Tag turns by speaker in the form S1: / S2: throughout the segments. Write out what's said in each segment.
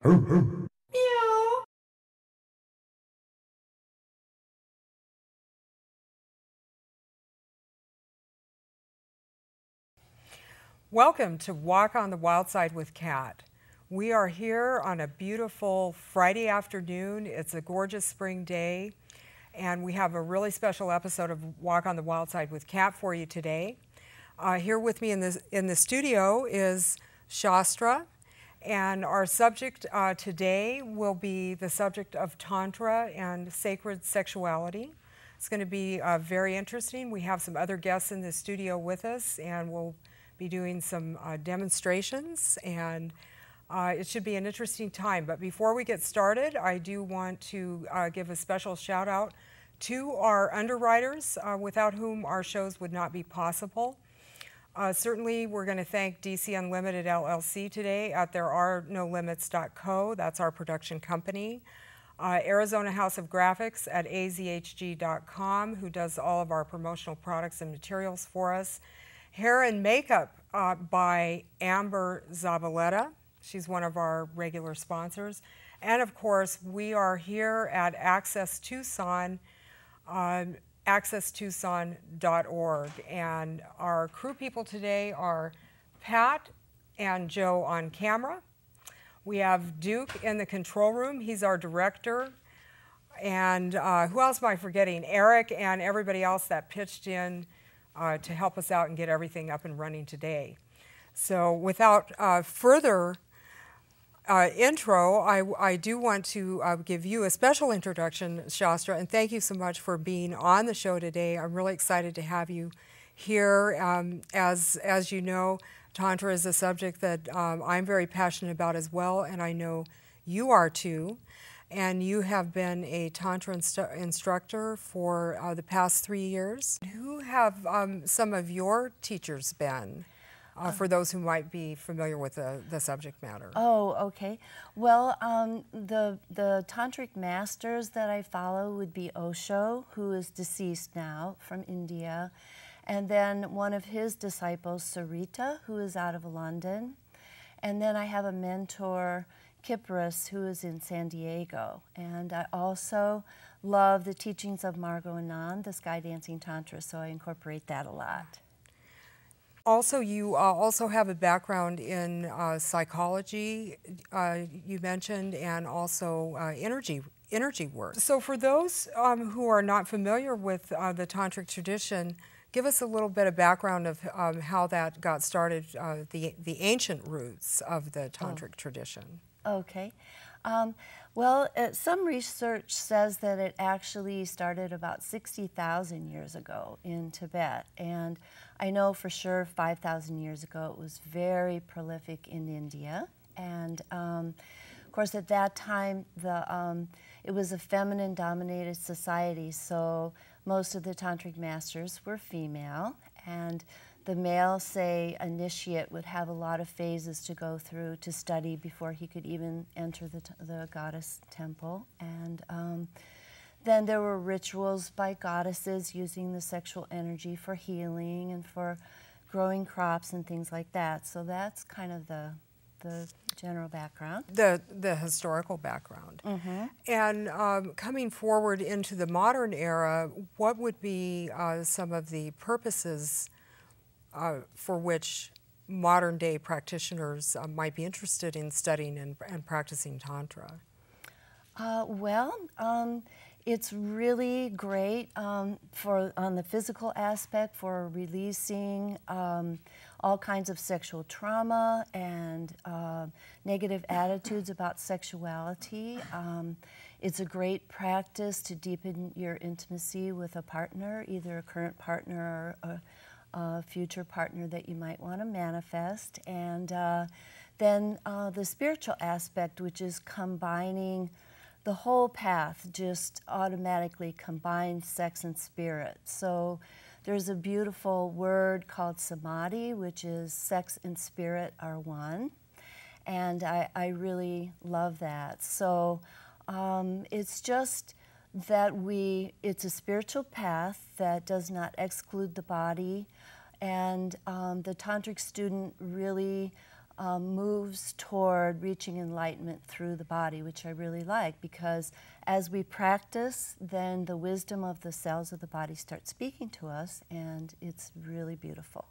S1: Meow. Welcome to Walk on the Wild Side with Kat. We are here on a beautiful Friday afternoon. It's a gorgeous spring day, and we have a really special episode of Walk on the Wild Side with Kat for you today. Here with me in the studio is Shastra, and our subject today will be the subject of Tantra and sacred sexuality. It's going to be very interesting. We have some other guests in the studio with us, and we'll be doing some demonstrations, and it should be an interesting time. But before we get started, I do want to give a special shout out to our underwriters, without whom our shows would not be possible. Certainly, we're going to thank DC Unlimited LLC today at thereareNolimits.co. That's our production company. Arizona House of Graphics at azhg.com, who does all of our promotional products and materials for us. Hair and makeup by Amber Zavaleta. She's one of our regular sponsors. And of course, we are here at Access Tucson, accesstucson.org. And our crew people today are Pat and Joe on camera. We have Duke in the control room. He's our director. And who else am I forgetting? Eric and everybody else that pitched in to help us out and get everything up and running today. So without further intro, I do want to give you a special introduction, Shastra, and thank you so much for being on the show today. I'm really excited to have you here. As you know, Tantra is a subject that I'm very passionate about as well, and I know you are too. And you have been a Tantra instructor for the past 3 years. Who have some of your teachers been, for those who might be familiar with the subject matter?
S2: Oh, okay. Well, the tantric masters that I follow would be Osho, who is deceased now, from India, and then one of his disciples, Sarita, who is out of London, and then I have a mentor, Kypros, who is in San Diego. And I also love the teachings of Margot Anand, the Sky Dancing Tantra, so I incorporate that a lot.
S1: Also, you also have a background in psychology, you mentioned, and also energy work. So for those who are not familiar with the tantric tradition, give us a little bit of background of how that got started, the ancient roots of the tantric tradition.
S2: Okay. Well, some research says that it actually started about 60,000 years ago in Tibet, and I know for sure 5,000 years ago it was very prolific in India. And of course, at that time, it was a feminine-dominated society, so most of the tantric masters were female, and the male, say, initiate would have a lot of phases to go through to study before he could even enter the goddess temple. And then there were rituals by goddesses using the sexual energy for healing and for growing crops and things like that. So that's kind of the general background.
S1: The historical background. Mm-hmm. And coming forward into the modern era, what would be some of the purposes for which modern-day practitioners might be interested in studying and practicing Tantra?
S2: It's really great on the physical aspect for releasing all kinds of sexual trauma and negative attitudes about sexuality. It's a great practice to deepen your intimacy with a partner, either a current partner or a future partner that you might want to manifest. And then the spiritual aspect, which is combining the whole path, just automatically combines sex and spirit. So there's a beautiful word called samadhi, which is sex and spirit are one. And I really love that. So it's just that it's a spiritual path that does not exclude the body. And the tantric student really moves toward reaching enlightenment through the body, which I really like, because as we practice, then the wisdom of the cells of the body starts speaking to us, and it's really beautiful.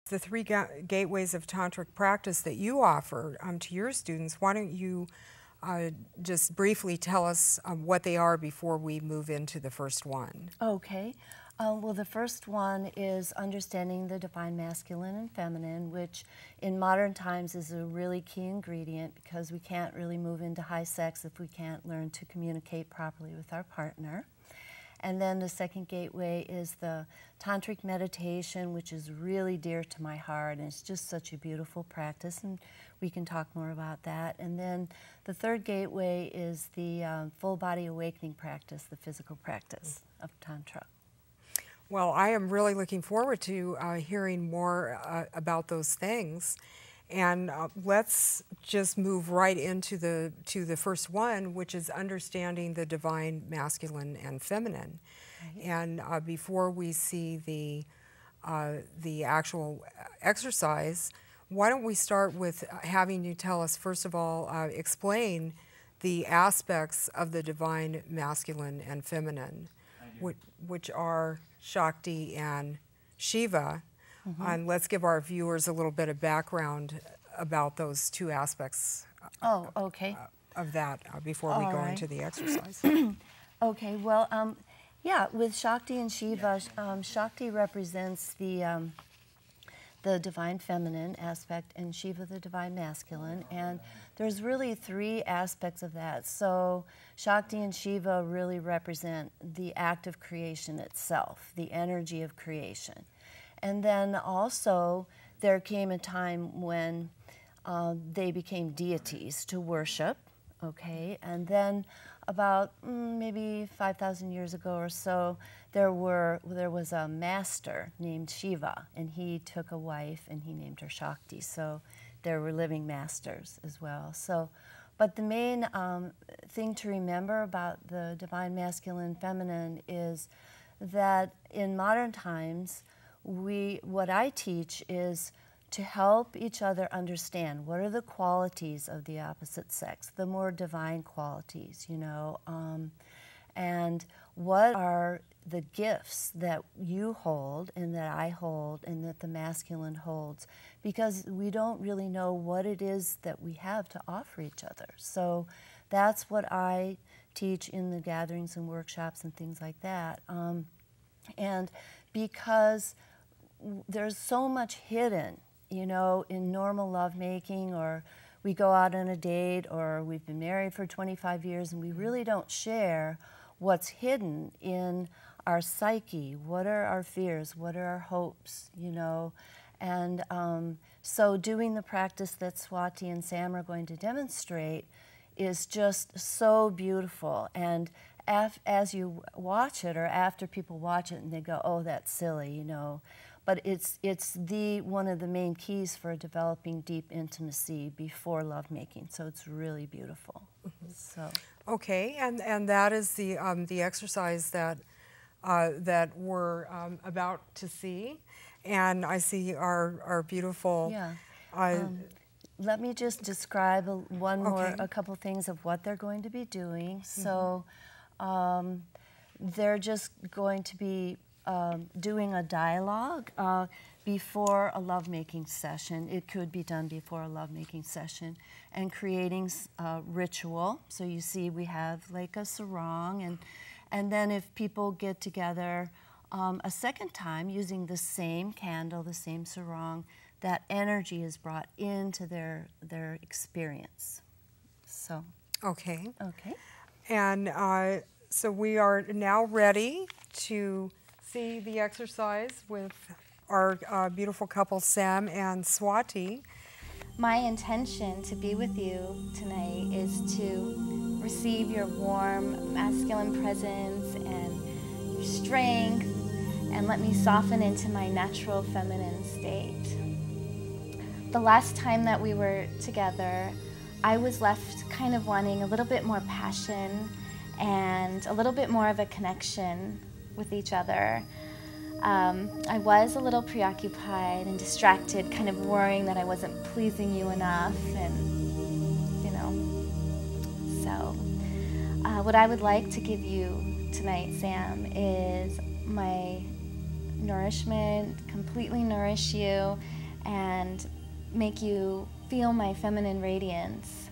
S1: The three gateways of tantric practice that you offer to your students, why don't you just briefly tell us what they are before we move into the first one?
S2: Okay. Well, the first one is understanding the divine masculine and feminine, which in modern times is a really key ingredient, because we can't really move into high sex if we can't learn to communicate properly with our partner. And then the second gateway is the tantric meditation, which is really dear to my heart, and it's just such a beautiful practice, and we can talk more about that. And then the third gateway is the full body awakening practice, the physical practice of Tantra.
S1: Well, I am really looking forward to hearing more about those things. And let's just move right into the first one, which is understanding the divine masculine and feminine. Right. And before we see the actual exercise, why don't we start with having you tell us, first of all, explain the aspects of the divine masculine and feminine, which are Shakti and Shiva. And let's give our viewers a little bit of background about those two aspects of that before we go into the exercise.
S2: Okay, well, yeah, with Shakti and Shiva, Shakti represents the divine feminine aspect, and Shiva the divine masculine, and there's really three aspects of that. So Shakti and Shiva really represent the act of creation itself, the energy of creation. And then also there came a time when they became deities to worship, okay? And then about maybe 5,000 years ago or so, there was a master named Shiva, and he took a wife and he named her Shakti. So there were living masters as well. So, but the main thing to remember about the divine masculine feminine is that in modern times, what I teach is to help each other understand what are the qualities of the opposite sex, the more divine qualities, you know, and what are the gifts that you hold and that I hold and that the masculine holds, because we don't really know what it is that we have to offer each other. So that's what I teach in the gatherings and workshops and things like that. And because there's so much hidden, you know, in normal lovemaking, or we go out on a date, or we've been married for 25 years and we really don't share what's hidden in our psyche. What are our fears? What are our hopes, you know? And so doing the practice that Swati and Sam are going to demonstrate is just so beautiful. And as you watch it, or after people watch it and they go, oh, that's silly, you know, but it's one of the main keys for developing deep intimacy before lovemaking. So it's really beautiful. So
S1: okay, and that is the exercise that we're about to see, and I see our beautiful.
S2: Yeah. Let me just describe a couple things of what they're going to be doing. So they're just going to be doing a dialogue before a lovemaking session. It could be done before a lovemaking session, and creating ritual. So you see we have like a sarong, and then if people get together a second time using the same candle, the same sarong, that energy is brought into their experience. So.
S1: Okay.
S2: Okay.
S1: And so we are now ready to see the exercise with our beautiful couple, Sam and Swati.
S3: My intention to be with you tonight is to receive your warm masculine presence and your strength, and let me soften into my natural feminine state. The last time that we were together, I was left kind of wanting a little bit more passion and a little bit more of a connection with each other. I was a little preoccupied and distracted, kind of worrying that I wasn't pleasing you enough, and you know. So, what I would like to give you tonight, Sam, is my nourishment, completely nourish you, and make you feel my feminine radiance.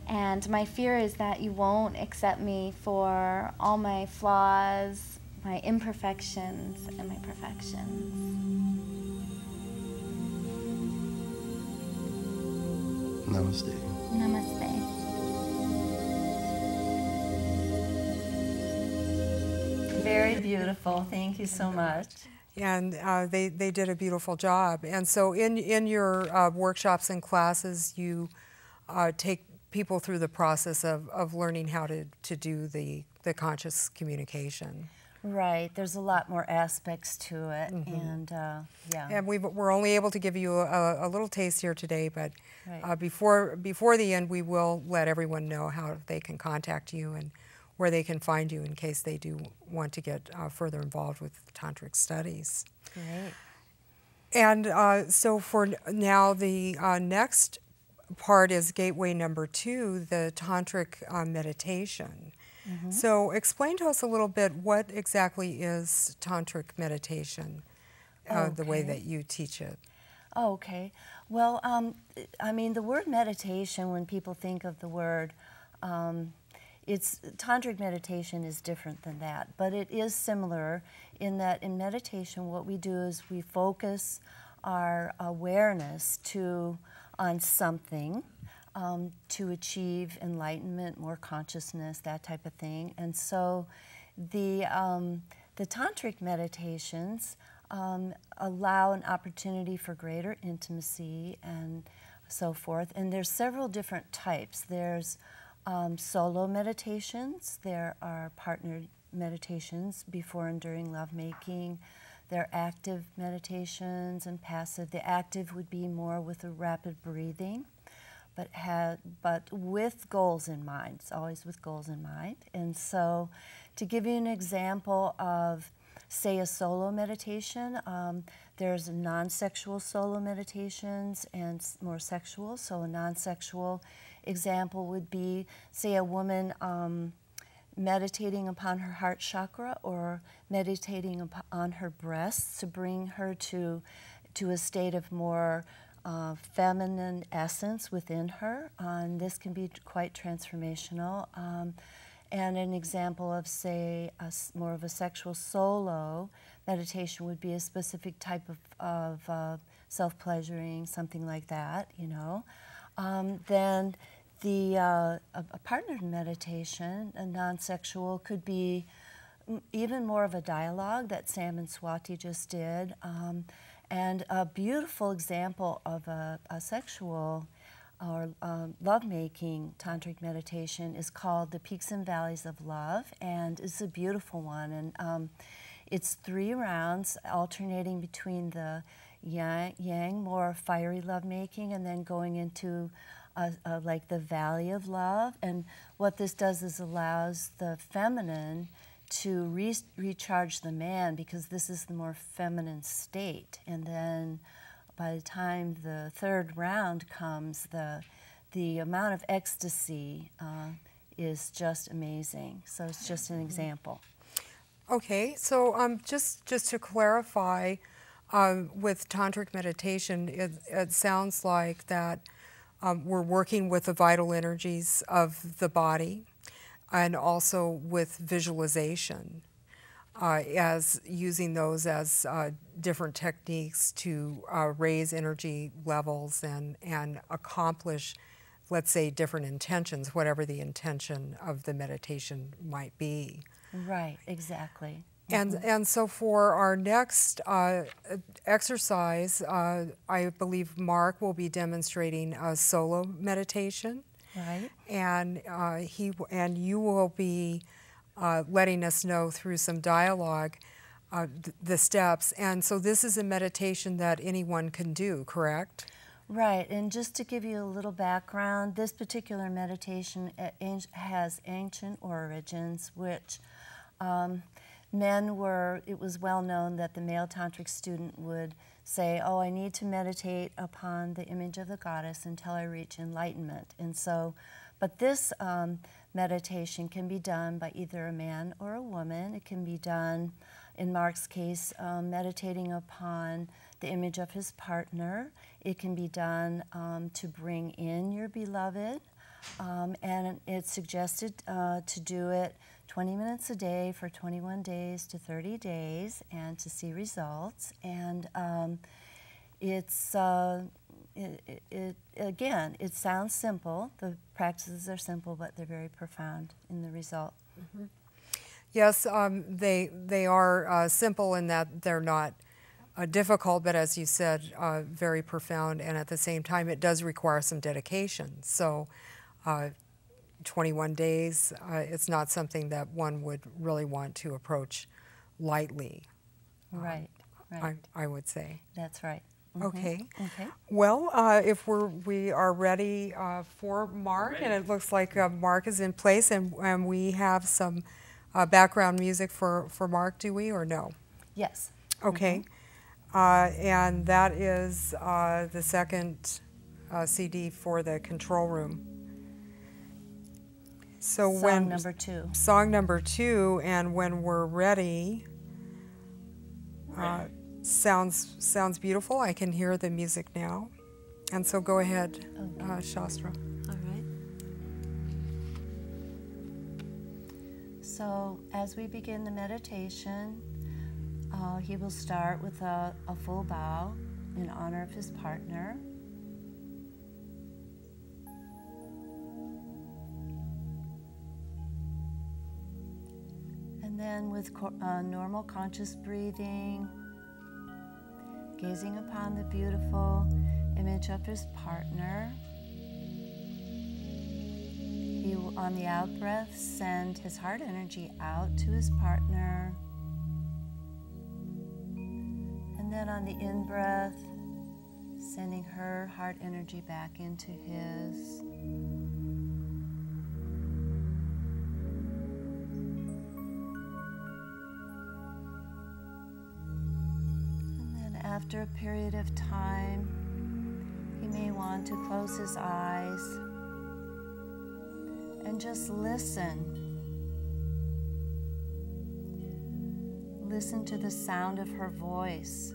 S3: And my fear is that you won't accept me for all my flaws, my imperfections, and my perfections.
S4: Namaste.
S3: Namaste.
S2: Very beautiful. Thank you so much.
S1: And they did a beautiful job. And so in your workshops and classes, you take people through the process of learning how to do the conscious communication.
S2: Right. There's a lot more aspects to it, and yeah.
S1: And we're only able to give you a little taste here today, but
S2: Right.
S1: before the end, we will let everyone know how they can contact you and where they can find you in case they do want to get further involved with tantric studies.
S2: Great.
S1: And so for now, the next part is gateway number 2, the tantric meditation. So explain to us a little bit what exactly is tantric meditation, the way that you teach it.
S2: Okay. Well, I mean, the word meditation, when people think of the word, tantric meditation is different than that, but it is similar in that in meditation what we do is we focus our awareness on something to achieve enlightenment, more consciousness, that type of thing. And so the tantric meditations allow an opportunity for greater intimacy and so forth. And there's several different types. There's solo meditations, there are partnered meditations before and during lovemaking, there are active meditations and passive. The active would be more with a rapid breathing, but with goals in mind. It's always with goals in mind. And so to give you an example of, say, a solo meditation, there's non-sexual solo meditations and more sexual. So a non-sexual example would be, say, a woman meditating upon her heart chakra or meditating upon her breasts to bring her to a state of more feminine essence within her. And this can be quite transformational. And an example of, say, more of a sexual solo meditation would be a specific type of self-pleasuring, something like that, you know. Then a partnered meditation, a non-sexual, could be even more of a dialogue that Sam and Swati just did. And a beautiful example of a sexual or love-making tantric meditation is called the Peaks and Valleys of Love, and it's a beautiful one. And it's 3 rounds alternating between the yang, more fiery love-making, and then going into like the Valley of Love. And what this does is allows the feminine to recharge the man, because this is the more feminine state. And then by the time the 3rd round comes, the amount of ecstasy is just amazing. So it's just an example.
S1: Okay, so just to clarify, with tantric meditation, it sounds like that we're working with the vital energies of the body, and also with visualization, as using those as different techniques to raise energy levels and accomplish, let's say, different intentions, whatever the intention of the meditation might be.
S2: Right, exactly.
S1: And so for our next exercise, I believe Mark will be demonstrating a solo meditation.
S2: Right.
S1: And you will be letting us know through some dialogue the steps. And so this is a meditation that anyone can do, correct?
S2: Right, and just to give you a little background, this particular meditation has ancient origins, which it was well known that the male tantric student would say, oh, I need to meditate upon the image of the goddess until I reach enlightenment. And so, but this meditation can be done by either a man or a woman. It can be done, in Mark's case, meditating upon the image of his partner. It can be done to bring in your beloved. And it's suggested to do it 20 minutes a day for 21 days to 30 days and to see results. And again, it sounds simple. The practices are simple, but they're very profound in the result.
S1: Mm-hmm. Yes, they are simple in that they're not difficult, but as you said, very profound, and at the same time, it does require some dedication. So 21 days, it's not something that one would really want to approach lightly.
S2: Right, right.
S1: I would say.
S2: That's right.
S1: Mm-hmm. Okay.
S2: Okay.
S1: Well, if we are ready for Mark, and it looks like Mark is in place, and we have some background music for Mark, do we, or no?
S2: Yes.
S1: Okay. And that is the second CD for the control room. So
S2: Song number 2.
S1: Song number 2, and when we're ready, sounds beautiful. I can hear the music now. And so go ahead, Shastra.
S2: All right. So as we begin the meditation, he will start with a full bow in honor of his partner. And then with normal conscious breathing, gazing upon the beautiful image of his partner, he will, on the out-breath, send his heart energy out to his partner. And then on the in-breath, sending her heart energy back into his. After a period of time, he may want to close his eyes and just listen. Listen to the sound of her voice.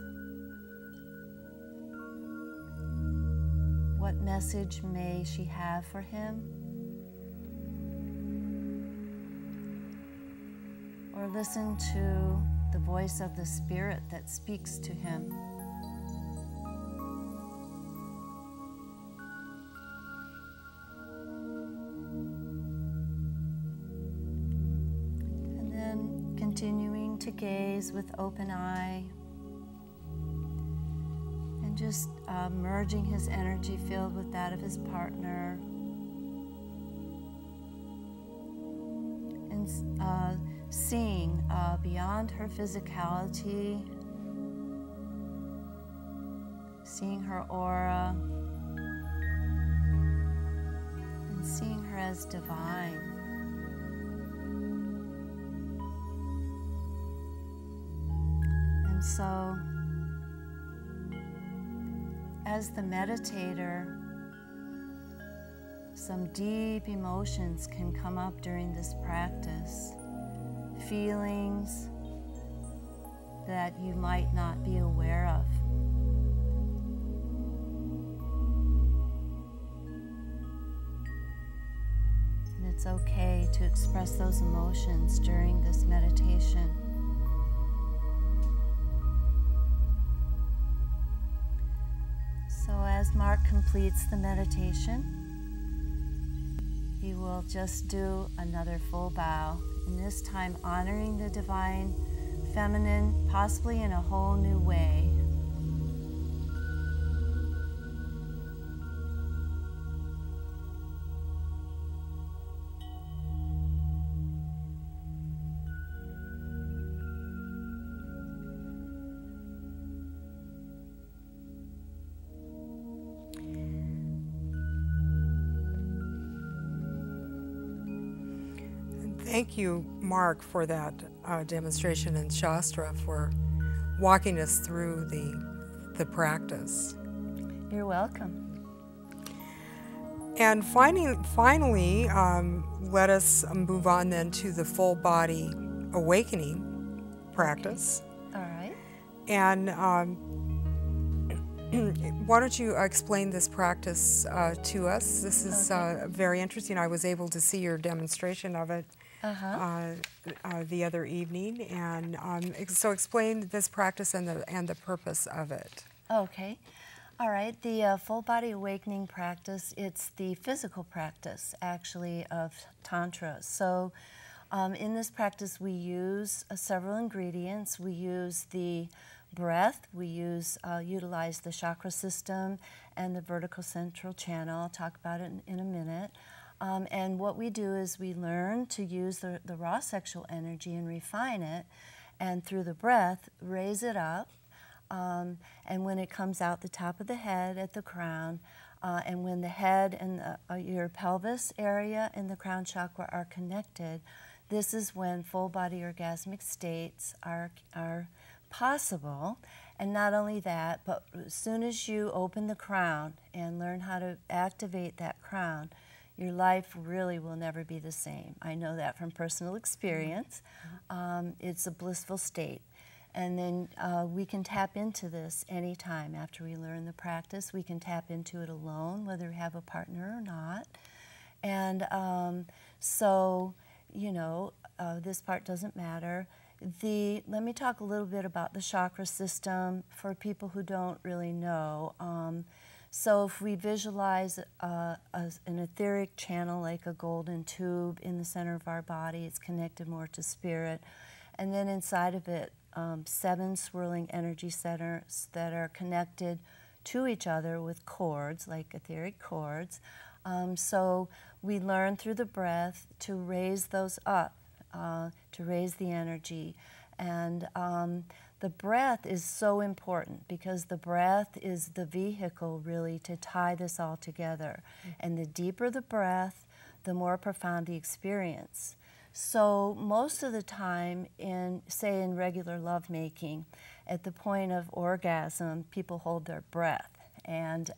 S2: What message may she have for him? Or listen to the voice of the Spirit that speaks to him. And then continuing to gaze with open eye and just merging his energy field with that of his partner. And seeing beyond her physicality, seeing her aura, and seeing her as divine. And so, as the meditator, some deep emotions can come up during this practice. Feelings that you might not be aware of. And it's okay to express those emotions during this meditation. So as Mark completes the meditation, he will just do another full bow. And this time honoring the divine feminine, possibly in a whole new way.
S1: Thank you, Mark, for that demonstration, and Shastra for walking us through the practice.
S2: You're welcome.
S1: And finally, let us move on then to the full body awakening practice.
S2: All right.
S1: And why don't you explain this practice to us? This is very interesting. I was able to see your demonstration of it the other evening, and so explain this practice and the purpose of it.
S2: Okay. All right, the full body awakening practice, it's the physical practice actually of Tantra. So in this practice we use several ingredients. We use the breath, we utilize the chakra system and the vertical central channel. I'll talk about it in a minute. And what we do is we learn to use the raw sexual energy and refine it, and through the breath raise it up. And when it comes out the top of the head at the crown, and when the head and your pelvis area and the crown chakra are connected, this is when full body orgasmic states are possible. And not only that, but as soon as you open the crown and learn how to activate that crown, your life really will never be the same. I know that from personal experience. It's a blissful state. And then we can tap into this anytime after we learn the practice. We can tap into it alone, whether we have a partner or not. And so, you know, this part doesn't matter. Let me talk a little bit about the chakra system for people who don't really know. So if we visualize an etheric channel like a golden tube in the center of our body, it's connected more to spirit. And then inside of it, 7 swirling energy centers that are connected to each other with cords, like etheric cords. So we learn through the breath to raise those up, to raise the energy. And the breath is so important because the breath is the vehicle really to tie this all together. And the deeper the breath, the more profound the experience. So most of the time, say in regular lovemaking, at the point of orgasm, people hold their breath. And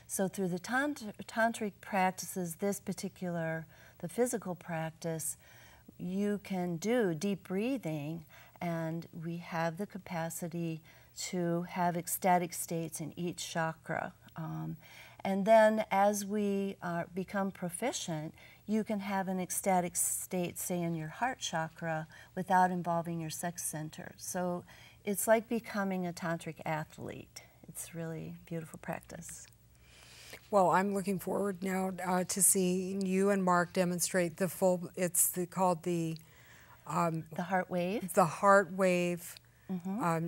S2: so through the tantric practices, the physical practice, you can do deep breathing, and we have the capacity to have ecstatic states in each chakra. And then as we become proficient, you can have an ecstatic state, say, in your heart chakra without involving your sex center. So it's like becoming a tantric athlete. It's really beautiful practice.
S1: Well, I'm looking forward now to seeing you and Mark demonstrate the full, called the
S2: heart wave.
S1: The heart wave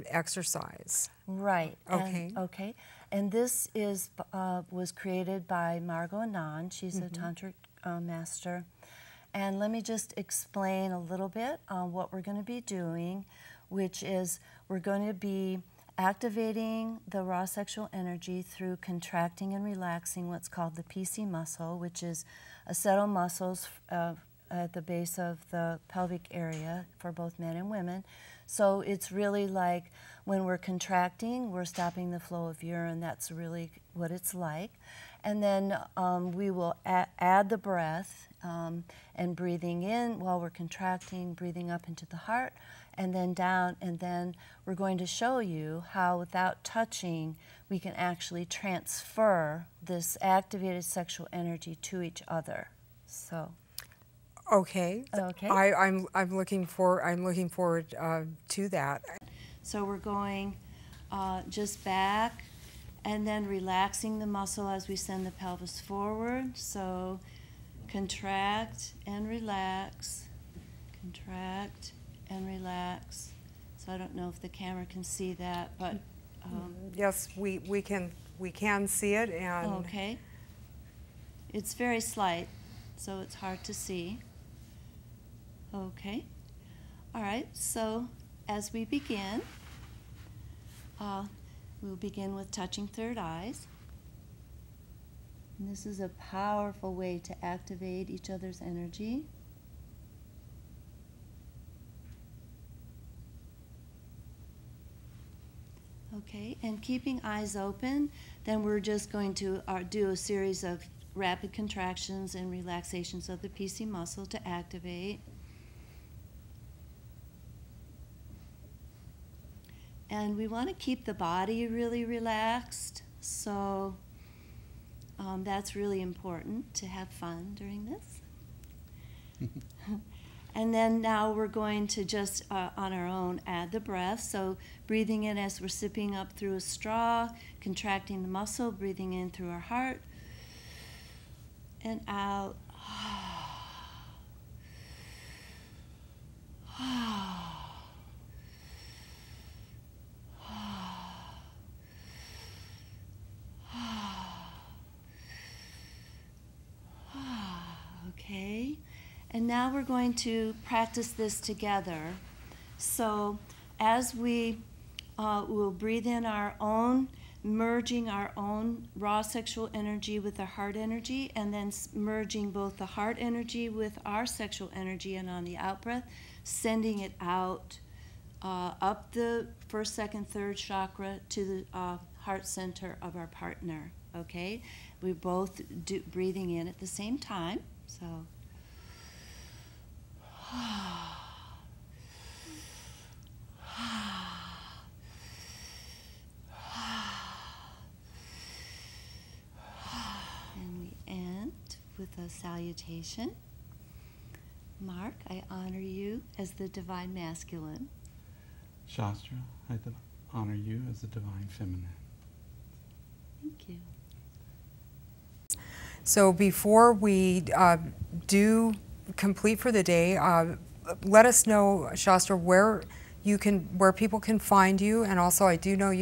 S1: exercise.
S2: Right.
S1: Okay.
S2: Okay. And this was created by Margot Anand. She's a tantric master. And let me just explain a little bit on what we're going to be doing, which is we're going to be activating the raw sexual energy through contracting and relaxing what's called the PC muscle, which is a set of muscles at the base of the pelvic area for both men and women. So it's really like when we're contracting, we're stopping the flow of urine. That's really what it's like. And then we will add the breath and breathing in while we're contracting, breathing up into the heart, and then down. And then we're going to show you how, without touching, we can actually transfer this activated sexual energy to each other. So.
S1: Okay.
S2: Okay.
S1: I'm looking forward to that.
S2: So we're going just back and then relaxing the muscle as we send the pelvis forward. So contract and relax, contract and relax. So I don't know if the camera can see that, but
S1: yes, we can see it. And
S2: okay. It's very slight, so it's hard to see. Okay. All right. So as we begin, we'll begin with touching third eyes. And this is a powerful way to activate each other's energy. Okay, and keeping eyes open, then we're just going to do a series of rapid contractions and relaxations of the PC muscle to activate. And we want to keep the body really relaxed, so that's really important to have fun during this. And then now we're going to just, on our own, add the breath. So breathing in as we're sipping up through a straw, contracting the muscle, breathing in through our heart, and out. Okay. And now we're going to practice this together. So as we will breathe in our own, merging our own raw sexual energy with the heart energy, and then merging both the heart energy with our sexual energy, and on the out breath, sending it out up the first, second, third chakra to the heart center of our partner. Okay? We're both breathing in at the same time. So. And we end with a salutation. Mark, I honor you as the divine masculine.
S5: Shastra, I honor you as the divine feminine.
S2: Thank you.
S1: So before we do complete for the day, let us know, Shastra, where people can find you, and also I do know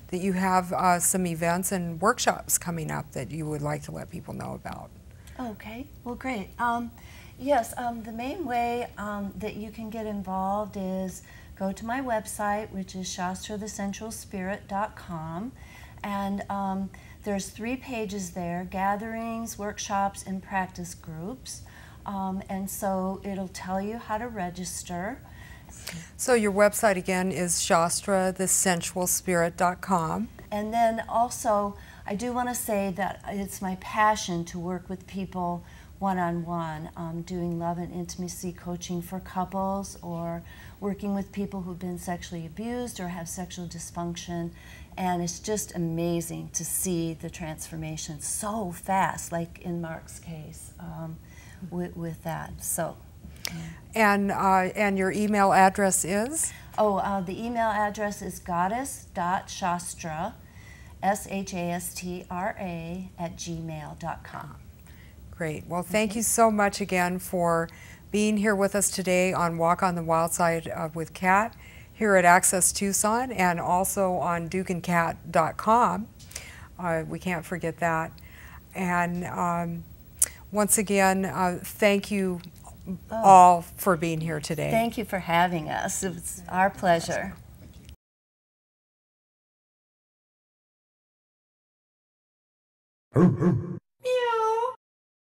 S1: that you have some events and workshops coming up that you would like to let people know about.
S2: Okay, well, great. Yes, the main way that you can get involved is go to my website, which is shastrathesensualspirit.com, and there's 3 pages there: gatherings, workshops, and practice groups. And so it'll tell you how to register.
S1: So your website again is shastrathesensualspirit.com.
S2: And then also, I do want to say that it's my passion to work with people one-on-one, doing love and intimacy coaching for couples, or working with people who've been sexually abused or have sexual dysfunction. And it's just amazing to see the transformation so fast, like in Mark's case. With that, so.
S1: And your email address is?
S2: The email address is goddess.shastra, SHASTRA, @gmail.com.
S1: Great. Well, thank you so much again for being here with us today on Walk on the Wild Side with Kat here at Access Tucson, and also on dukeandkat.com. We can't forget that. And once again, thank you all for being here today.
S2: Thank you for having us. It was our pleasure.
S1: Meow.